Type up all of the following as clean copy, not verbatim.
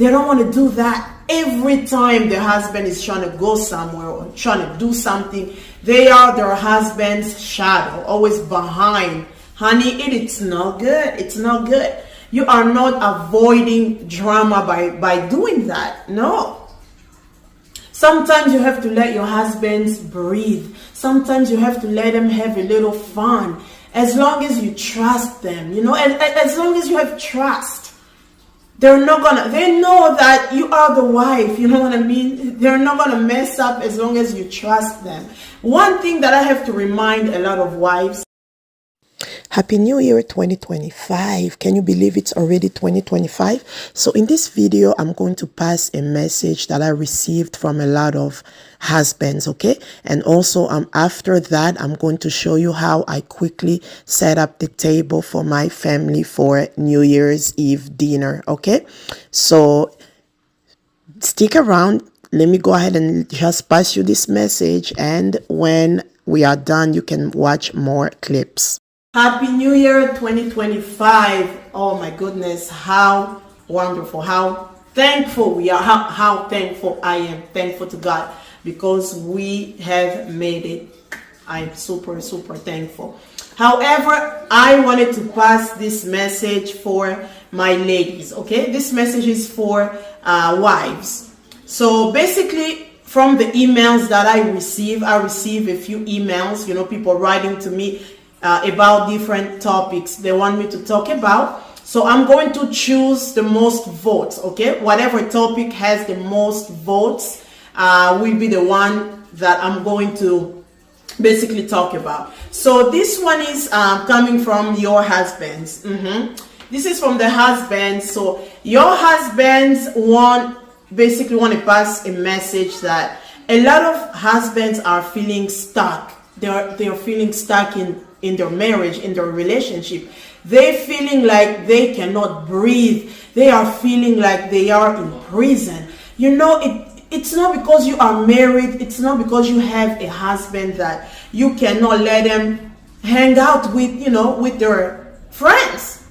They don't want to do that. Every time the husband is trying to go somewhere or trying to do something, they are their husband's shadow, always behind. Honey, it's not good. It's not good. You are not avoiding drama by doing that. No. Sometimes you have to let your husbands breathe. Sometimes you have to let them have a little fun. As long as you trust them, as long as you have trust, they know that you are the wife, you know what I mean? They're not gonna mess up as long as you trust them. One thing that I have to remind a lot of wives. Happy New Year 2025. Can you believe it's already 2025? So in this video, I'm going to pass a message that I received from a lot of husbands, okay? And also after that, I'm going to show you how I quickly set up the table for my family for New Year's Eve dinner, okay? So stick around. Let me go ahead and just pass you this message, and when we are done, you can watch more clips. Happy New Year 2025. Oh my goodness, how wonderful, how thankful we are, how thankful I am. Thankful to God because we have made it. I'm super thankful. However, I wanted to pass this message for my ladies, okay? This message is for wives. So basically, from the emails that I receive a few emails, people writing to me about different topics they want me to talk about. So I'm going to choose the most votes, okay? Whatever topic has the most votes will be the one that I'm going to basically talk about. So this one is coming from your husbands. This is from the husbands. So your husbands basically want to pass a message that a lot of husbands are feeling stuck. They're feeling stuck in their marriage, in their relationship. They're feeling like they cannot breathe. They are feeling like they are in prison. It's not because you are married. It's not because you have a husband that you cannot let them hang out with their friends.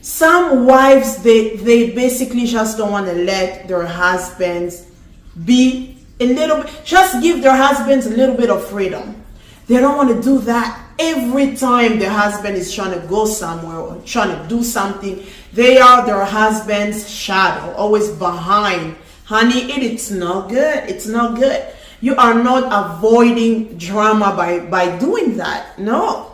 Some wives, they basically just don't want to let their husbands be just give their husbands a little bit of freedom. They don't want to do that. Every time the husband is trying to go somewhere or trying to do something, they are their husband's shadow, always behind. Honey, it's not good. It's not good. You are not avoiding drama by doing that. No.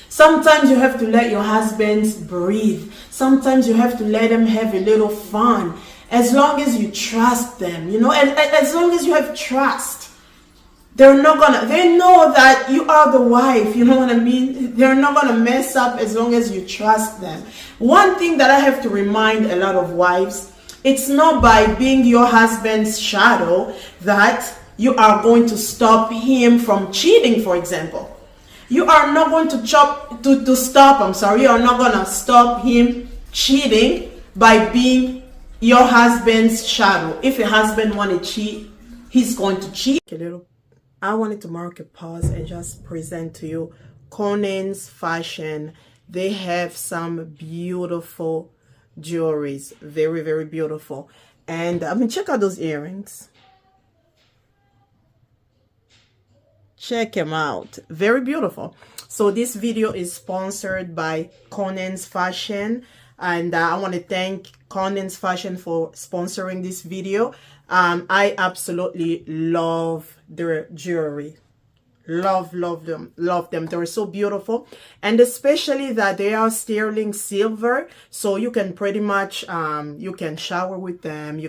Sometimes you have to let your husbands breathe. Sometimes you have to let them have a little fun. As long as you trust them, as long as you have trust. They know that you are the wife, you know what I mean? They're not gonna mess up as long as you trust them. One thing that I have to remind a lot of wives, it's not by being your husband's shadow that you are going to stop him from cheating, for example. You are not going to stop, you are not gonna stop him cheating by being your husband's shadow. If a husband wants to cheat, he's going to cheat. I wanted to mark a pause and just present to you Conan's Fashion. They have some beautiful jewelries, very beautiful. And check out those earrings. Check them out, very beautiful. So this video is sponsored by Conan's Fashion, and I want to thank Conan's Fashion for sponsoring this video. I absolutely love their jewelry. Love them. They're so beautiful, and especially that they are sterling silver, so you can pretty much you can shower with them.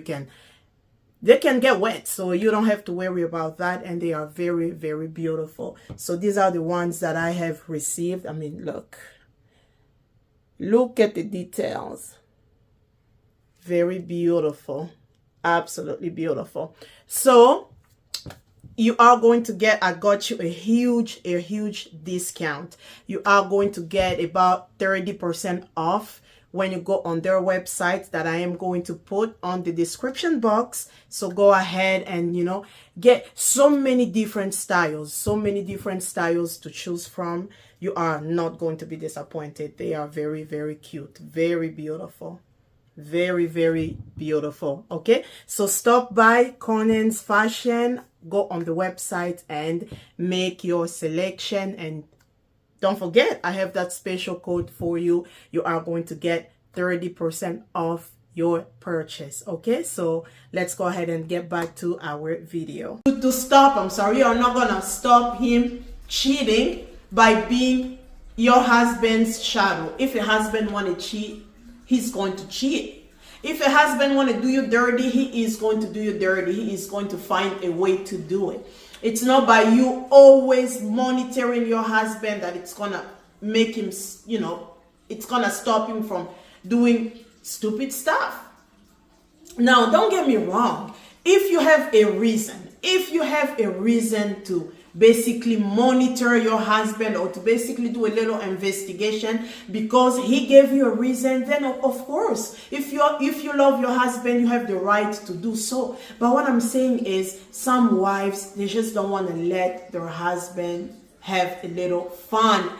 They can get wet, so you don't have to worry about that, and they are very beautiful. So these are the ones that I have received. Look at the details. Very beautiful. Absolutely beautiful. So you are going to get, I got you a huge discount. You are going to get about 30% off when you go on their website that I am going to put on the description box. So go ahead and get so many different styles to choose from. You are not going to be disappointed. They are very cute, very beautiful. Very, very beautiful. Okay, so stop by Conan's Fashion, go on the website and make your selection. And don't forget, I have that special code for you. You are going to get 30% off your purchase. Okay, so let's go ahead and get back to our video. To stop, I'm sorry, you're not gonna stop him cheating by being your husband's shadow. If a husband want to cheat, he's going to cheat. If a husband want to do you dirty, he is going to do you dirty. He is going to find a way to do it. It's not by you always monitoring your husband that it's gonna make him, you know, it's gonna stop him from doing stupid stuff. Now, don't get me wrong. If you have a reason to basically monitor your husband or to basically do a little investigation because he gave you a reason, then of course, if you love your husband, you have the right to do so. But what I'm saying is, some wives, they just don't want to let their husband have a little fun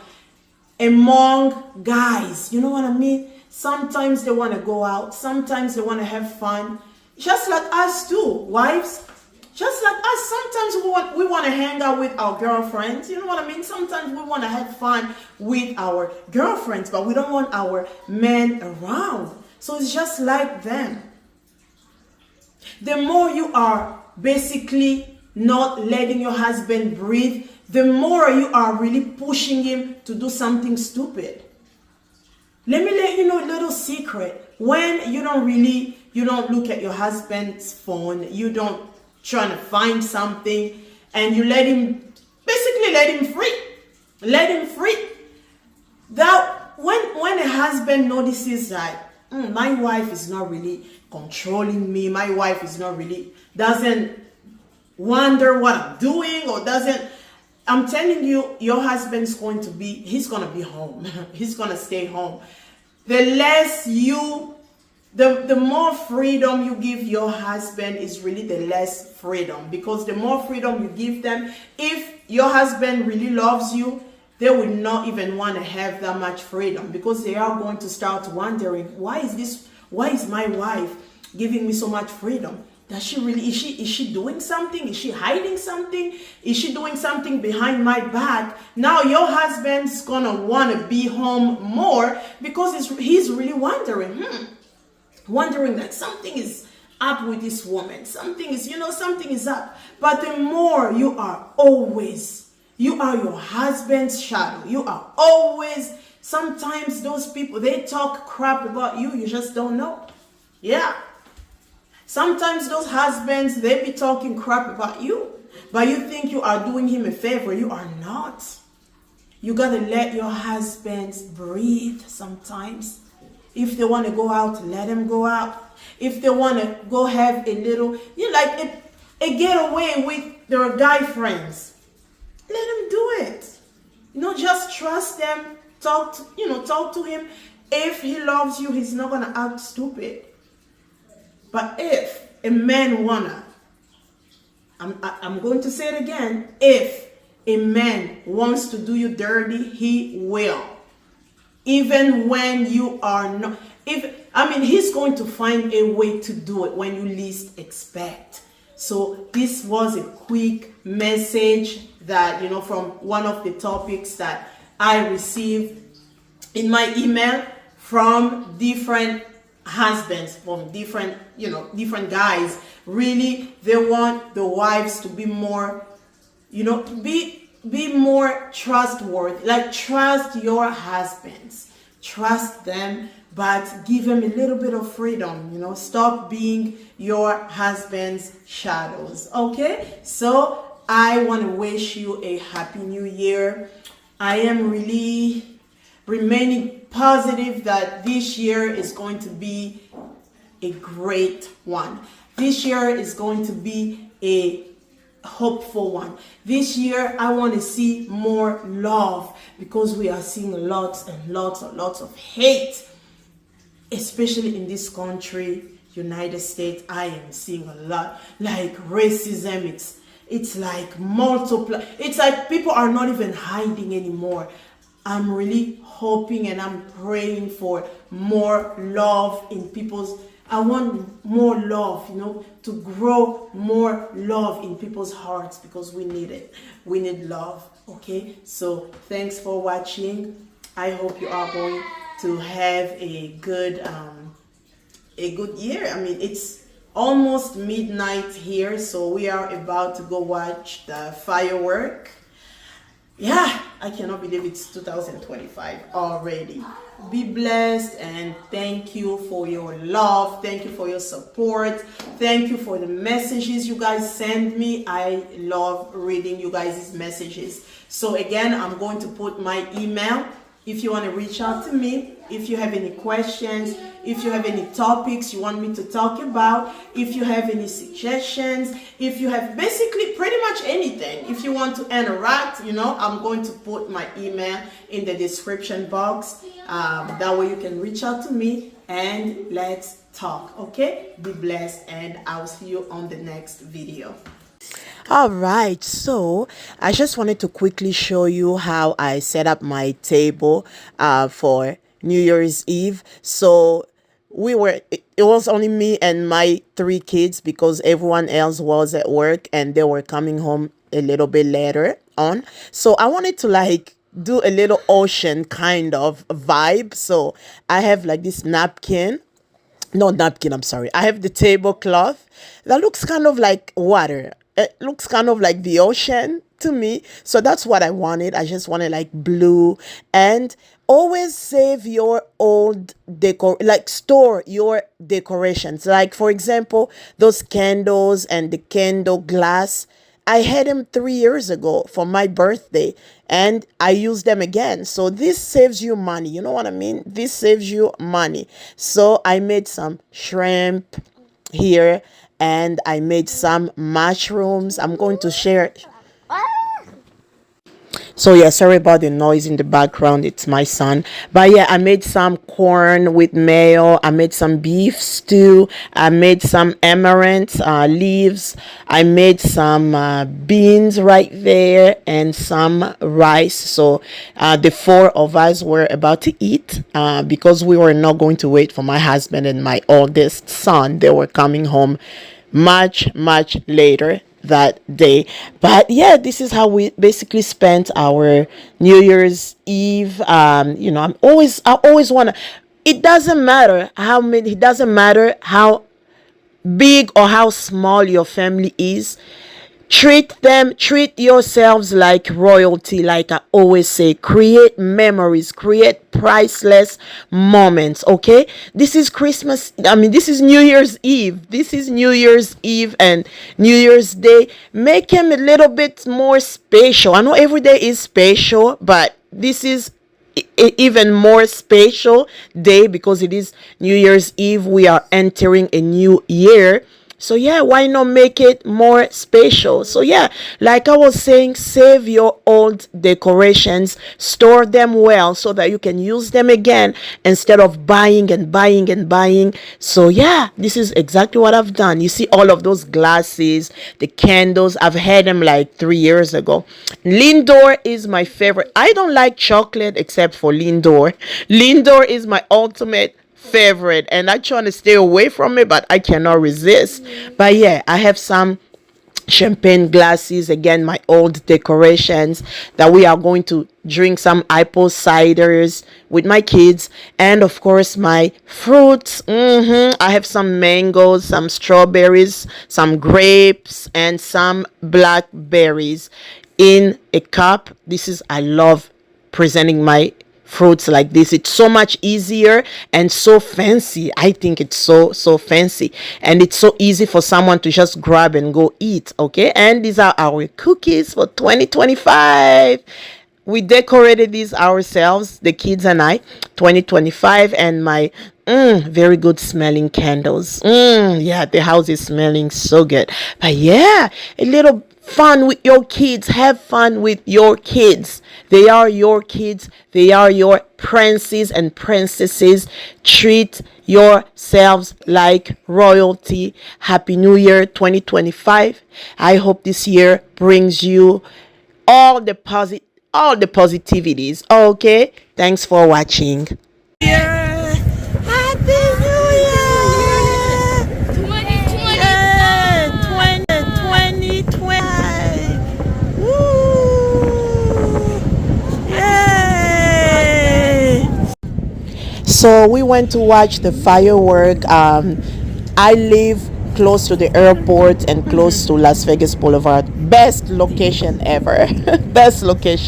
among guys. You know what I mean? Sometimes they want to go out, sometimes they want to have fun, just like us too, wives. Just like us, sometimes we want to hang out with our girlfriends. You know what I mean? Sometimes we want to have fun with our girlfriends, but we don't want our men around. So it's just like them. The more you are basically not letting your husband breathe, the more you are really pushing him to do something stupid. Let me let you know a little secret. When you don't look at your husband's phone, you don't trying to find something, and you let him free. That when a husband notices that my wife is not really controlling me, my wife is not really, doesn't wonder what I'm doing, or doesn't, I'm telling you, your husband's he's gonna be home. He's gonna stay home. The more freedom you give your husband is really the less freedom, because the more freedom you give them, if your husband really loves you, they will not even want to have that much freedom, because they are going to start wondering, why is my wife giving me so much freedom? Does she really, is she doing something? Is she hiding something? Is she doing something behind my back? Now your husband's gonna want to be home more because he's really wondering that something is up with this woman. Something is up. But the more you are your husband's shadow. You are always, sometimes those people, they talk crap about you. You just don't know. Yeah. Sometimes those husbands, they be talking crap about you. But you think you are doing him a favor. You are not. You got to let your husbands breathe sometimes. If they want to go out, let them go out. If they want to go have a little, a getaway with their guy friends, let them do it. Just trust them. Talk to him. If he loves you, he's not gonna act stupid. But if a man I'm going to say it again. If a man wants to do you dirty, he will. Even when you are not, he's going to find a way to do it when you least expect. So this was a quick message that, from one of the topics that I received in my email from different husbands, from different guys. Really, they want the wives to be more, be more trustworthy. Like, trust your husbands, trust them, but give them a little bit of freedom. Stop being your husband's shadows. Okay, so I want to wish you a happy new year. I am really remaining positive that this year is going to be a great one. This year is going to be a hopeful one. This year I want to see more love, because we are seeing lots and lots of hate, especially in this country, United States. I am seeing a lot, like racism. It's like multiply. It's like people are not even hiding anymore. I'm really hoping and I'm praying for more love in people's. I want more love, to grow more love in people's hearts, because we need it. We need love. Okay, so thanks for watching. I hope you are going to have a good year. I mean, it's almost midnight here, so we are about to go watch the firework. Yeah, I cannot believe it's 2025 already. Be blessed, and thank you for your love. Thank you for your support. Thank you for the messages you guys send me. I love reading you guys' messages. So again, I'm going to put my email if you want to reach out to me, if you have any questions, if you have any topics you want me to talk about, if you have any suggestions, if you have basically pretty much anything, if you want to interact, I'm going to put my email in the description box. That way you can reach out to me and let's talk. Okay, be blessed, and I'll see you on the next video. All right, so I just wanted to quickly show you how I set up my table for New Year's Eve. So it was only me and my 3 kids, because everyone else was at work and they were coming home a little bit later on. So I wanted to do a little ocean kind of vibe. So I have this napkin. No napkin, I'm sorry. I have the tablecloth that looks kind of like water. It looks kind of like the ocean to me. So that's what I wanted. I just wanted blue. And always save your old store your decorations. For example, those candles and the candle glass. I had them 3 years ago for my birthday, and I used them again. So this saves you money. You know what I mean? This saves you money. So I made some shrimp here, and I made some mushrooms. I'm going to share. So yeah, sorry about the noise in the background. It's my son. But yeah, I made some corn with mayo. I made some beef stew. I made some amaranth leaves. I made some beans right there, and some rice. So the 4 of us were about to eat because we were not going to wait for my husband and my oldest son. They were coming home much later that day. But yeah, this is how we basically spent our New Year's Eve. I always want to, it doesn't matter how big or how small your family is. Treat yourselves like royalty. Like I always say, create memories, create priceless moments. Okay, this is Christmas. This is New Year's Eve. This is New Year's Eve and New Year's Day. Make them a little bit more special. I know every day is special, but this is even more special day because it is New Year's Eve. We are entering a new year. So yeah, why not make it more special? So yeah, like I was saying, save your old decorations, store them well so that you can use them again instead of buying and buying and buying. So yeah, this is exactly what I've done. You see all of those glasses, the candles, I've had them 3 years ago. Lindor is my favorite. I don't like chocolate except for Lindor. Lindor is my ultimate favorite, and I try to stay away from it, but I cannot resist. But yeah, I have some champagne glasses, again my old decorations, that we are going to drink some apple ciders with my kids, and of course my fruits. I have some mangoes, some strawberries, some grapes, and some blackberries in a cup. I love presenting my fruits like this. It's so much easier and so fancy. I think it's so fancy, and it's so easy for someone to just grab and go eat. Okay, and these are our cookies for 2025. We decorated these ourselves, the kids and I, 2025, and my very good smelling candles. Yeah, the house is smelling so good. But yeah, a little fun with your kids. Have fun with your kids. They are your kids. They are your princes and princesses. Treat yourselves like royalty. Happy New Year 2025. I hope this year brings you all the all the positivities. Okay, thanks for watching. Yeah. Happy New Year! 2020. Woo! Yay! So we went to watch the firework. I live close to the airport and close to Las Vegas Boulevard. Best location ever. Best location.